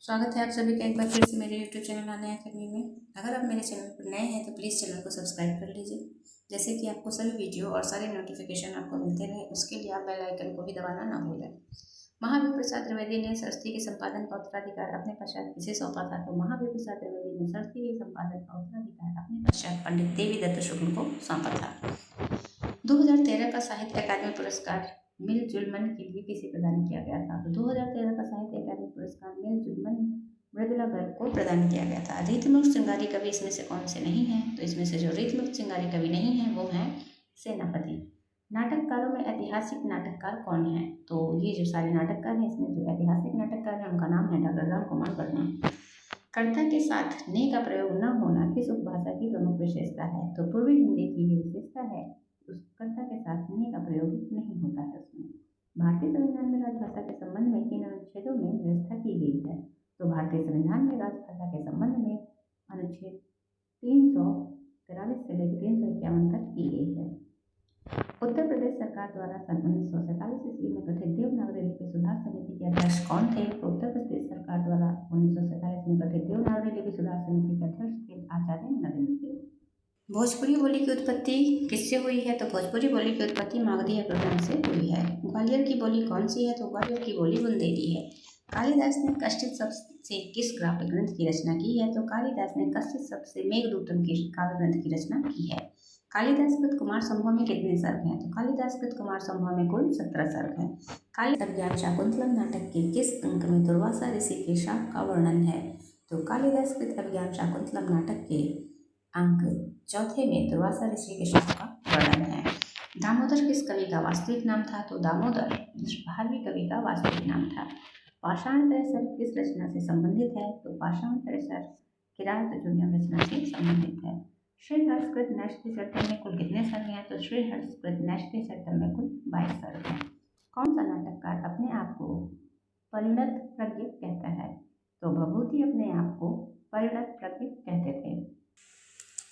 स्वागत है आप सभी का एक बार फिर से मेरे YouTube चैनल आने अकेडमी में। अगर आप मेरे चैनल पर नए हैं तो प्लीज़ चैनल को सब्सक्राइब कर लीजिए, जैसे कि आपको सभी वीडियो और सारे नोटिफिकेशन आपको मिलते रहे। उसके लिए आप बेल आइकन को भी दबाना ना भूलें। महावीर प्रसाद द्विवेदी ने सरस्वती के संपादन का उत्तराधिकार अपने पश्चात किसे सौंपा था? तो महावीर प्रसाद द्विवेदी ने सरस्वती के संपादन का उत्तराधिकार अपने पश्चात पंडित देवी दत्त शुक्ल को सौंपा था। 2013 का साहित्य अकादमी पुरस्कार मिलजुल मन के लिए किसे प्रदान किया गया था? तो 2013 का साहित्य अकादमी पुरस्कार मिलजुल मन मृदुला गर्ग को प्रदान किया गया था। रीतिमुक्त श्रृंगारी कवि इसमें से कौन से नहीं है? तो इसमें से जो रीतिमुक्त श्रृंगारी कवि नहीं है वो है सेनापति। नाटककारों में ऐतिहासिक नाटककार कौन है? तो ये जो सारे नाटककार हैं इसमें जो ऐतिहासिक नाटककार है उनका नाम है डॉक्टर राम कुमार वर्मा। कर्ता के साथ ने का प्रयोग न होना किस उपभाषा की प्रमुख विशेषता है? तो पूर्वी हिंदी की ये विशेषता है, उस कर्ता के साथ ने का प्रयोग नहीं होता है उसमें। भारतीय संविधान में राजभाषा के संबंध में किन अनुच्छेदों में व्यवस्था की गई है? तो भारतीय संविधान में राजभाषा के संबंध में अनुच्छेद 343 से लेकर 351 तक की गई है। उत्तर प्रदेश सरकार द्वारा सन 1947 ईस्वी में गठित देवनागरी लिपि सुधार समिति के अध्यक्ष कौन थे? तो उत्तर प्रदेश सरकार द्वारा 1947 में गठित देवनागरी लिपि सुधार समिति के अध्यक्ष थे आचार्य नरेंद्र देव। भोजपुरी बोली की उत्पत्ति किससे हुई है? तो भोजपुरी बोली की उत्पत्ति मागधी प्रकरण से हुई है। ग्वालियर की बोली कौन सी है? तो ग्वालियर की बोली बुंदेली है। कालिदास ने कष्टित शब्द से किस काव्य ग्रंथ की रचना की है? तो कालिदास ने कष्टित शब्द से मेघदूतम की काव्य ग्रंथ की रचना की है। कालिदास कृत कुमार समूह में कितने सर्ग हैं? तो कालिदास कृत कुमार समूह में कुल 17 सर्ग हैं। कालिदास अभिज्ञान शाकुंतलम नाटक के किस अंक में दुर्वासा ऋषि के शाप का वर्णन है? तो कालिदास कृत अभिज्ञान शाकुंतलम नाटक के अंक 4 में दुर्वासा ऋषि के शाप का वर्णन है। दामोदर किस कवि का वास्तविक नाम था? तो दामोदर भारवी कवि का वास्तविक नाम था। पाषाण त्रैसर किस रचना से संबंधित है? तो पाषाण त्रैसर किरात जूनियम रचना से संबंधित है। श्रीहर्षकृत नैष्ठिक शतक में कुल कितने सर्ग हैं? तो श्रीहर्षकृत नैष्ठिक शतक में कुल 22 सर्ग हैं। कौन सा नाटककार अपने आप को परिणत प्रज्ञ कहता है? तो भभूति अपने आप को परिणत प्रज्ञ कहते थे।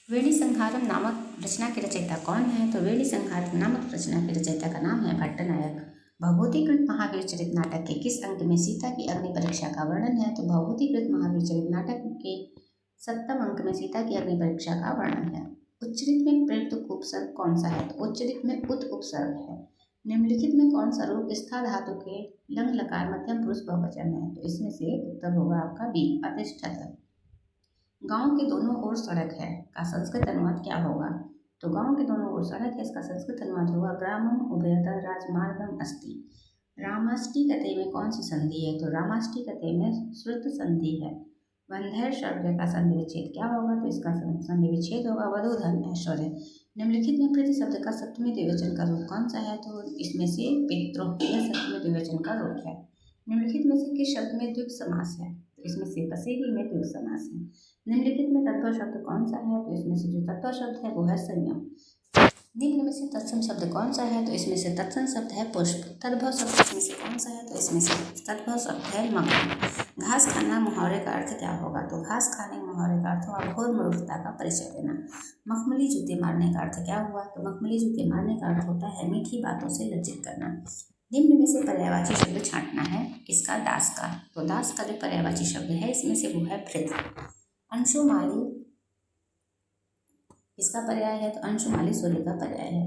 वेणी संहारम नामक रचना के रचयिता कौन है? तो वेणी संहारम नामक रचना के रचयिता का नाम है भट्टनायक। भभूतिकृत महावीर चरित नाटक के किस अंक में सीता की अग्नि परीक्षा का वर्णन है? तो भभूतिकृत महावीर चरित नाटक के 7वें अंक में सीता की अग्नि परीक्षा का वर्णन है। उच्चरित में प्रयुक्त उपसर्ग कौन सा है? तो उच्चरित में उत उपसर्ग है। निम्नलिखित में कौन सा रूप स्था धातु के लंग लकार मध्यम पुरुष बहुवचन है? तो इसमें से उत्तर होगा आपका बी अतिष्ठत। गांव के दोनों ओर सड़क है का संस्कृत अनुवाद क्या होगा? तो गांव के दोनों ओर सड़क है इसका संस्कृत अनुवाद होगा ग्रामम उभयतः राजमार्गम अस्ति। रामाष्टी कते में कौन सी संधि है? तो रामाष्टी कते में श्रुत संधि है। बंधैर शब्द का संधि विच्छेद क्या होगा? तो इसका संधि विच्छेद होगा वधु धन ऐश्वर्य। निम्नलिखित में प्रति शब्द का सप्तमी द्विवचन का रूप कौन सा है? तो इसमें से पितृ यह सप्तमी द्विवचन का रूप है। निम्नलिखित में से किस शब्द में द्विग समास है? तो इसमें से पसेगी में द्विग समास है। निम्नलिखित में तत्व शब्द कौन सा है? तो इसमें से जो तत्व शब्द है वो है संयम। निम्न में से तत्सम शब्द कौन सा है? तो इसमें से तत्सम शब्द है पुष्प। तद्भव शब्द इसमें से कौन सा है? तो इसमें से तद्भव शब्द है मग्न। घास खाना मुहावरे का अर्थ क्या होगा? तो घास खाने मुहावरे का अर्थ हुआ घोर मूर्खता का परिचय देना। मखमली जूते मारने का अर्थ क्या हुआ? तो मखमली जूते मारने का अर्थ होता है मीठी बातों से लज्जित करना। निम्न में से पर्यायवाची शब्द छांटना है किसका? दास का। तो दास का जो पर्यायवाची शब्द है इसमें से वो है भृत। अंशुमाली इसका पर्याय है? तो अंशुमाली सूर्य का पर्याय है।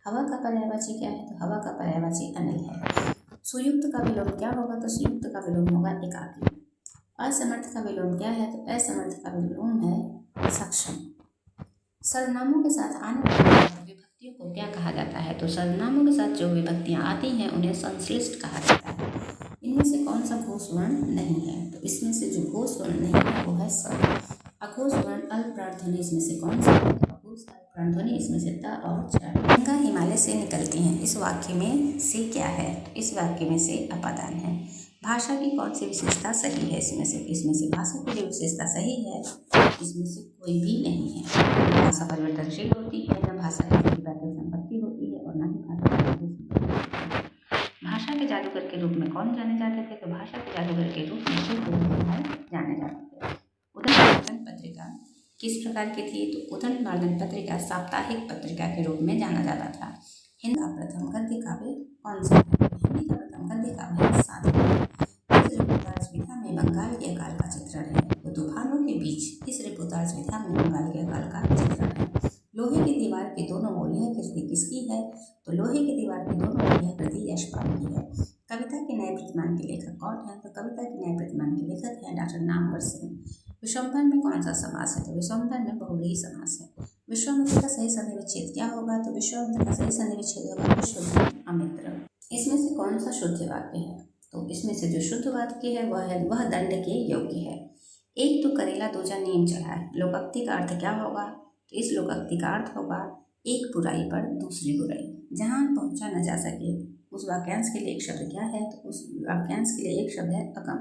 हवा का पर्यायवाची क्या है? तो हवा का पर्यायवाची अनिल है। सुयुक्त का विलोम क्या होगा? तो सुयुक्त का विलोम होगा एकाकी। असमर्थ का विलोम क्या है? तो असमर्थ का विलोम है सक्षम। सर्वनामों के साथ आने वाली विभक्तियों को क्या कहा जाता है? तो सर्वनामों के साथ जो विभक्तियां आती हैं उन्हें संश्लिष्ट कहा जाता है। इनमें से कौन सा घोष वर्ण नहीं है? तो इसमें से जो घोष वर्ण नहीं है वो है स। अघोष वर्ण अल्प प्राणध्वनि इसमें से कौन सा है? तो अघोष अल्प प्राणध्वनि इसमें से त और च। गंगा हिमालय से निकलती हैं इस वाक्य में से क्या है? तो इस वाक्य में से अपादान है। भाषा की कौन सी विशेषता सही है? इसमें से भाषा की जो विशेषता सही है इसमें से कोई भी नहीं है। भाषा परिवर्तनशील होती है, न भाषा की कोई वाचक संपत्ति होती है और न ही भाषा की भाषा के जादूगर के रूप में कौन जाने जाते थे? तो भाषा के जादूगर के रूप में जाने जाते थे। उदंडवर्धन पत्रिका किस प्रकार की थी? तो उदंडवर्धन पत्रिका साप्ताहिक पत्रिका के रूप में जाना जाता था। हिंदी का प्रथम गद्य काव्य कौन सा है? हिंदी का प्रथम गद्य काव्य है साधना। विधा में बंगाल के अकाल राजविधा में बंगाल के अकाल का चित्रण है। लोहे की दीवार की दोनों ओर यह कृति किसकी है? तो लोहे की दीवार की दोनों ओर यह कृति यशपाल की है। कविता के नए प्रतिमान के लेखक कौन है? तो कविता के नए प्रतिमान के लेखक हैं डॉक्टर नामवर सिंह। विश्वंभर में कौन सा समास है? तो विश्वंभर में बहुव्रीहि समास है। विश्वामित्र का सही संधि विच्छेद क्या होगा? तो विश्वामित्र का सही संधि विच्छेद होगा विश्वमित्र अमित्र। इसमें से कौन सा शुद्ध वाक्य है? तो इसमें से जो शुद्ध वाक्य है वह दंड के योग्य है। एक तो करेला दूजा नीम चढ़ा है। लोकोक्ति का अर्थ क्या होगा? तो इस लोकोक्ति का अर्थ होगा एक बुराई पर दूसरी बुराई। जहाँ पहुँचा न जा सके उस वाक्यांश के लिए एक शब्द क्या है? तो उस वाक्यांश के लिए एक शब्द है अगम।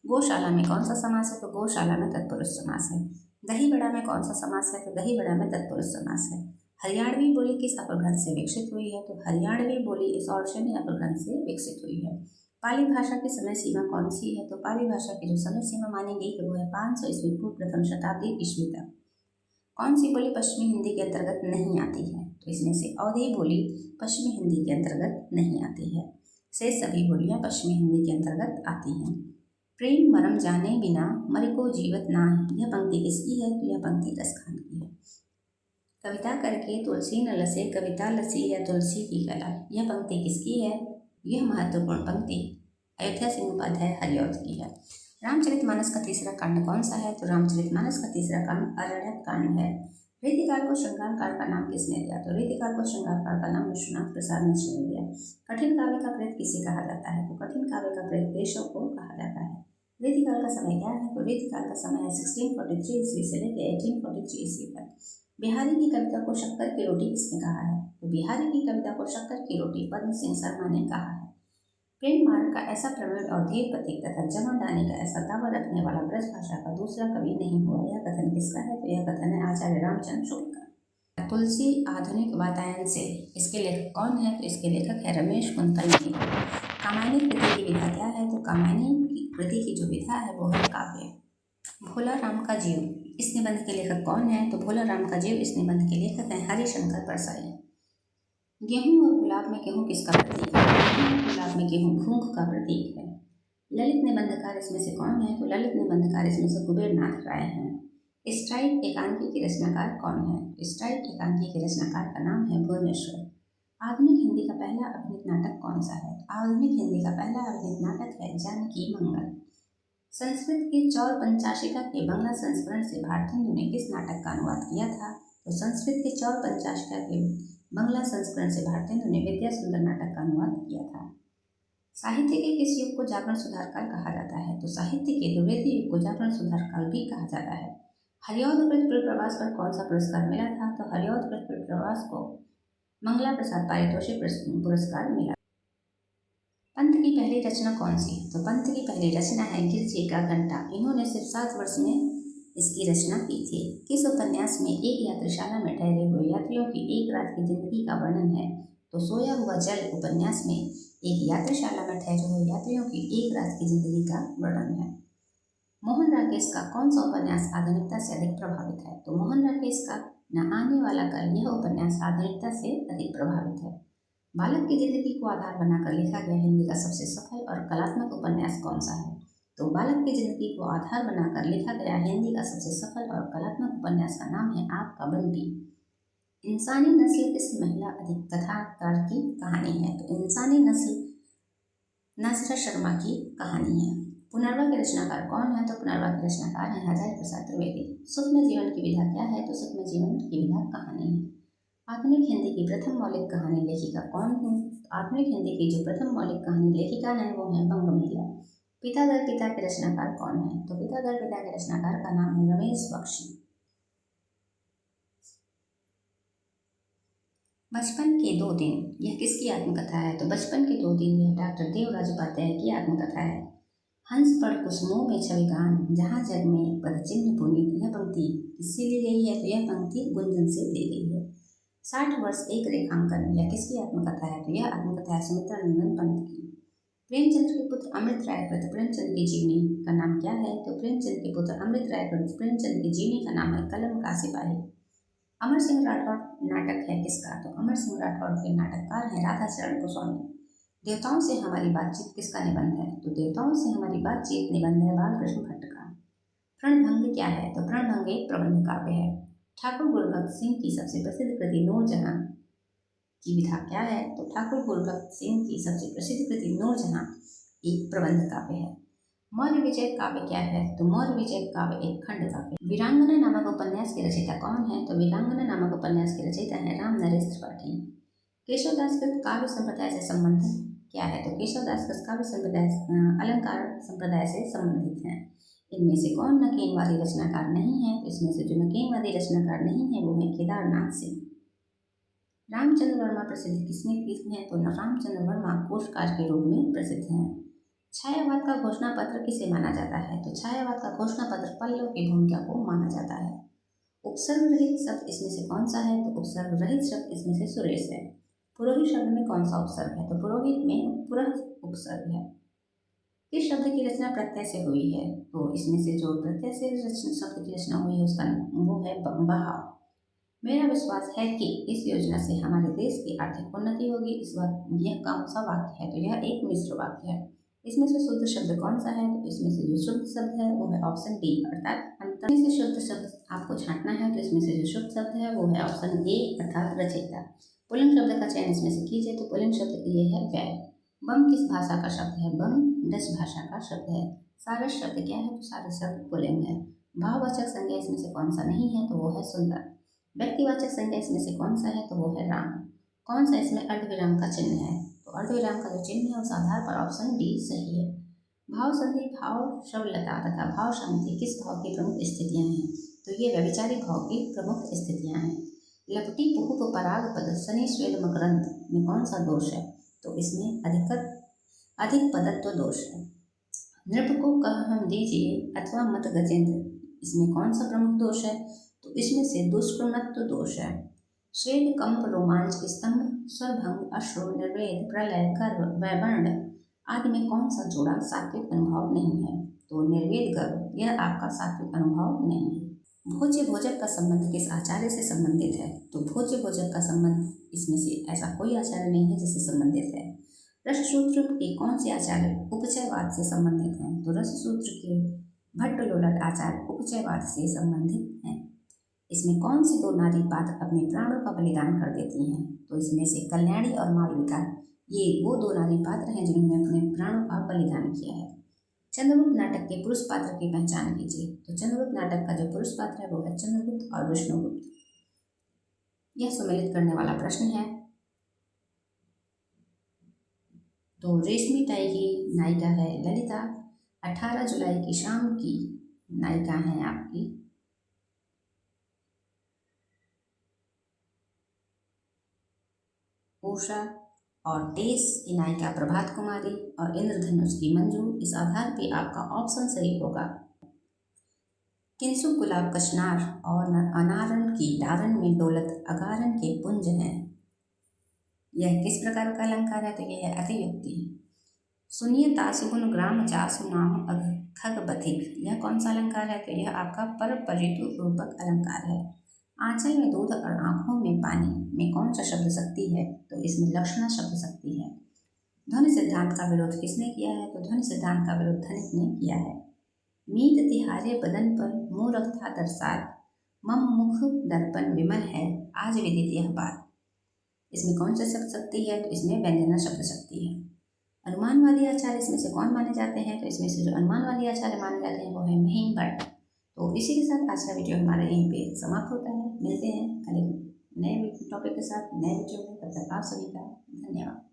गौशाला में कौन सा समास है? तो गौशाला में तत्पुरुष समास है। दही बड़ा में कौन सा समास है? तो दही बड़ा में तत्पुरुष समास है। हरियाणवी बोली किस अपभ्रंश से विकसित हुई है? तो हरियाणवी बोली इस ऑर्शनी अपभ्रंश से विकसित हुई है। पाली भाषा की समय सीमा कौन सी है? तो पाली भाषा की जो समय सीमा मानी गई है वो है 500 ईस्वी पूर्व प्रथम शताब्दी ईस्वी तक। कौन सी बोली पश्चिमी हिंदी के अंतर्गत नहीं आती है? तो इसमें से अवधी बोली पश्चिमी हिंदी के अंतर्गत नहीं आती है। शेष सभी बोलियां पश्चिमी हिंदी के अंतर्गत आती हैं। प्रेम मरम जाने बिना मर को जीवत ना है। यह पंक्ति किसकी है? तो यह पंक्ति रसखान की है। कविता करके तुलसी न लसे कविता लसी या तुलसी की कला। यह पंक्ति किसकी है? यह महत्वपूर्ण पंक्ति अयोध्या सिंह उपाध्याय हरिऔध की है। रामचरितमानस का तीसरा कांड कौन सा है? तो रामचरितमानस का तीसरा कांड अरण्यक कांड है। रीतिकाल को श्रृंगार काल का नाम किसने दिया? तो रीतिकाल को श्रृंगार काल का नाम विश्वनाथ प्रसाद मिश्र ने दिया। कठिन काव्य का प्रेत किसे कहा जाता है? तो कठिन काव्य का प्रेत केशव को कहा जाता है। रीतिकाल का समय क्या है? तो रीतिकाल का समय है 1643 ईस्वी से लेकर 1843 ईस्वी तक। बिहारी की कविता को शक्कर की रोटी किसने कहा है? तो बिहारी की कविता को शक्कर की रोटी पद्म सिंह शर्मा ने कहा है। प्रेम मार्ग का ऐसा प्रवीण और धीर प्रतीक तथा जमादानी का ऐसा दावा रखने वाला ब्रज भाषा का दूसरा कवि नहीं हुआ। यह कथन किसका है? तो यह कथन है आचार्य रामचंद्र शुक्ल का। तुलसी आधुनिक वातायन से इसके लेखक कौन है? तो इसके लेखक है रमेश कुंतल। कामायनी कृति की विधा क्या है? तो कामायनी कृति की जो विधा है वो है काव्य। भोला राम का जीव इस निबंध के लेखक कौन है? तो भोला राम का जीव इस निबंध के लेखक हैं हरिशंकर परसाई। गेहूं और गुलाब में गेहूं किसका प्रतीक है? गेहूं और गुलाब में गेहूं भूख का प्रतीक है। ललित निबंधकार इसमें से कौन है? तो ललित निबंधकार इसमें से कुबेरनाथ राय हैं। स्ट्राइक एकांकी के रचनाकार कौन है? स्ट्राइक एकांकी के रचनाकार का नाम है भुवनेश्वर। आधुनिक हिंदी का पहला अभिनीत नाटक कौन सा है? आधुनिक हिंदी का पहला अभिनीत नाटक है जानकी मंगल। संस्कृत की चौर पंचाशिका के बंगला संस्करण से भारतेंदु ने किस नाटक का अनुवाद किया था? तो संस्कृत के चौर पंचाशिका के बंगला संस्करण से भारतेंदु ने विद्या सुंदर नाटक का अनुवाद किया था। साहित्य के किस युग को जागरण सुधार काल कहा जाता है? तो साहित्य के द्विवेदी युग को जागरण सुधार काल भी कहा जाता है। हरिऔध कृत प्रवास पर कौन सा पुरस्कार मिला था? तो हरिऔध कृत प्रवास को मंगला प्रसाद पारितोषिक पुरस्कार मिला। पंत की पहली रचना कौन सी? तो पंत की पहली रचना है गिरजे का घंटा। इन्होंने सिर्फ 7 वर्ष में इसकी रचना की थी। किस उपन्यास में एक यात्रशाला में ठहरे हुए यात्रियों की एक रात की जिंदगी का वर्णन है? तो सोया हुआ जल उपन्यास में एक यात्रशाला में ठहरे हुए यात्रियों की एक रात की जिंदगी का वर्णन है। मोहन राकेश का कौन सा उपन्यास आधुनिकता से अधिक प्रभावित है? तो मोहन राकेश का न आने वाला कल यह उपन्यास आधुनिकता से अधिक प्रभावित है। बालक की जिंदगी को आधार बनाकर लिखा गया हिंदी का सबसे सफल और कलात्मक उपन्यास कौन सा है? तो बालक की जिंदगी को आधार बनाकर लिखा गया हिंदी का सबसे सफल और कलात्मक उपन्यास का नाम है आपका बंटी। इंसानी नस्ल किस महिला अधिक कथाकार की कहानी है? तो इंसानी नस्ल नासिरा शर्मा की कहानी है। पुनर्वा के रचनाकार कौन है? तो पुनर्वा के रचनाकार हैं हजारी प्रसाद त्रिवेदी। सूक्ष्म जीवन की विधा क्या है? तो सूक्ष्म जीवन की विधा कहानी है। आधुनिक हिंदी की प्रथम मौलिक कहानी लेखिका कौन है? आधुनिक हिंदी की जो प्रथम मौलिक कहानी लेखिका है वो है बंग महिला। पिता दर पिता के रचनाकार कौन है? तो पिता दर पिता के रचनाकार का नाम है रमेश बख्शी। बचपन के 2 दिन यह किसकी आत्मकथा है? तो बचपन के 2 दिन यह डॉक्टर देवराज उपाध्याय की आत्मकथा है। हंस पढ़ कुसुमों में छवि गान जहाँ जग में पद चिन्ह पुनीत। यह पंक्ति किससे ली गई है? तो यह पंक्ति गुंजन से ली गई है। 60 वर्ष एक रेखांकन यह किसकी आत्मकथा है? तो यह आत्मकथा है सुमित्रा नंदन पंत की। प्रेमचंद्र के पुत्र अमृत राय कृत प्रेमचंद की जीवनी का नाम क्या है? तो प्रेमचंद के पुत्र अमृत राय कृत प्रेमचंद की जीवनी का नाम है कलम का सिपाही। अमर सिंह राठौड़ नाटक है किसका? तो अमर सिंह राठौड़ के नाटककार हैं राधा चरण गोस्वामी। देवताओं से हमारी बातचीत किसका निबंध है? तो देवताओं से हमारी बातचीत निबंध है बालकृष्ण भट्ट का। प्रणभंग क्या है? तो प्रणभंग एक प्रबंध काव्य है। ठाकुर गुरबख्श सिंह की सबसे प्रसिद्ध कृति नूरजहां की विधा क्या है? तो ठाकुर गुरबख्श सिंह की सबसे प्रसिद्ध कृति नूरजहां एक प्रबंध काव्य है। मौर्य विजय काव्य क्या है? तो मौर्य विजय काव्य एक खंड काव्य। वीरांगना नामक उपन्यास के रचयिता कौन है? तो वीरांगना नामक उपन्यास के रचयिता है राम नरेश त्रिपाठी। केशवदास कृत काव्य संप्रदाय से संबंधित क्या है? तो केशवदास कृत काव्य संप्रदाय अलंकार संप्रदाय से संबंधित है। इनमें से कौन नकीनवादी रचनाकार नहीं है? तो इसमें से जो नकीनवादी रचनाकार नहीं है वो है केदारनाथ सिंह। रामचंद्र वर्मा प्रसिद्ध किसमें है? तो रामचंद्र वर्मा कोशकार के रूप में प्रसिद्ध हैं। छायावाद का घोषणा पत्र किसे माना जाता है? तो छायावाद का घोषणा पत्र पल्लव की भूमिका को माना जाता है। उपसर्ग रहित शब्द इसमें से कौन सा है? तो उपसर्ग रहित शब्द इसमें से सुरेश है। पुरोहित शब्द में कौन सा उपसर्ग है? तो पुरोहित में पुरः उपसर्ग है। किस शब्द की रचना प्रत्यय से हुई है? तो इसमें से जो प्रत्यय से शब्द की रचना हुई है उसका वो है बहाव। मेरा विश्वास है कि इस योजना से हमारे देश की आर्थिक उन्नति होगी। इस बात यह कौन सा वाक्य है? तो यह एक मिश्र वाक्य है। इसमें से शुद्ध शब्द कौन सा है? तो इसमें से जो शुद्ध शब्द है वो है ऑप्शन डी अर्थात अंतर। से शुद्ध शब्द आपको छांटना है तो इसमें से जो शुद्ध शब्द है वो है ऑप्शन ए अर्थात रचयिता। पुल्लिंग शब्द का चयन इसमें से कीजिए तो पुल्लिंग शब्द ये है वै। बम किस भाषा का शब्द है? बम डच भाषा का शब्द है। सारस शब्द क्या है? तो सारस शब्द पुल्लिंग है। भाववाचक संज्ञा इसमें से कौन सा नहीं है? तो वो है सुंदर। व्यक्तिवाचक संज्ञा इसमें से कौन सा है? तो वो है राम। कौन सा इसमें अर्धविराम का चिन्ह है? तो अर्धविराम का जो चिन्ह है उस आधार पर ऑप्शन डी सही है। भाव संधि, भाव शवलता तथा भाव शांति किस भाव की प्रमुख स्थितियां हैं? तो ये व्यभिचारी भाव की प्रमुख स्थितियां हैं। लपटी पुहुप पराग पद शनि श्वेत मकरंद में कौन सा दोष है? तो इसमें अधिक पदत्व दोष है। नृप को कह हम दीजिए अथवा मत गजेंद्र इसमें कौन सा प्रमुख दोष है? तो इसमें से दुष्कृमत्व दोष है। श्वेत कंप रोमांच स्तंभ स्वरभंग अश्रु निर्वेद प्रलय गर्व वैवर्ण आदि में कौन सा जोड़ा सात्विक अनुभव नहीं है? तो निर्वेद गर्व यह आपका सात्विक अनुभव नहीं है। भोज्य भोजक का संबंध किस आचार्य से संबंधित है? तो भोज्य भोजक का संबंध इसमें से ऐसा कोई आचार्य नहीं है जिससे संबंधित है। रससूत्र के कौन से आचार्य उपचयवाद से संबंधित हैं? तो रससूत्र के भट्टलोलट आचार्य उपचयवाद से संबंधित हैं। इसमें कौन सी दो नारी पात्र अपने प्राणों का बलिदान कर देती हैं? तो इसमें से कल्याणी और मालविका ये वो दो नारी पात्र हैं जिन्होंने अपने प्राणों का बलिदान किया है। चंद्रगुप्त नाटक के पुरुष पात्र की पहचान कीजिए। तो चंद्रगुप्त नाटक का जो पुरुष पात्र है वो है चंद्रगुप्त और विष्णुगुप्त। यह सम्मिलित करने वाला प्रश्न है। तो रेशमी टाई की नायिका है ललिता। 18 जुलाई की शाम की नायिका है आपकी उषा और 23 की नायिका प्रभात कुमारी और इंद्रधनुष की मंजू। इस आधार पे आपका ऑप्शन सही होगा। किंसुक गुलाब कचनार और अनारण की डारण में डोलत अगारन के पुंज हैं। यह किस प्रकार का अलंकार है? तो यह है अतियुक्ति। सुनिए तासुगुन ग्राम जासु नाम खग बथिक यह कौन सा अलंकार है? तो यह आपका पर परितु रूपक अलंकार है। आंचल में दूध और आंखों में पानी में कौन सा शब्द शक्ति है? तो इसमें लक्षणा शब्द शक्ति है। ध्वनि सिद्धांत का विरोध किसने किया है? तो ध्वनि सिद्धांत का विरोध धनिक ने किया है। मीत तिहारे बदन पर मूर्खता दर्शात मम मुख दर्पण विमल है आज विदित यह बात। इसमें कौन सा शब्द शक्ति है? तो इसमें व्यंजना शब्द शक्ति है। अनुमानवादी आचार्य इसमें से कौन माने जाते हैं? तो इसमें से जो अनुमानवादी आचार्य माने जाते हैं वो है महीम भट्ट। तो इसी के साथ आज का वीडियो हमारा यहीं पे समाप्त होता है। मिलते हैं कल एक नए टॉपिक के साथ नए वीडियो में। तब तक आप सभी का धन्यवाद।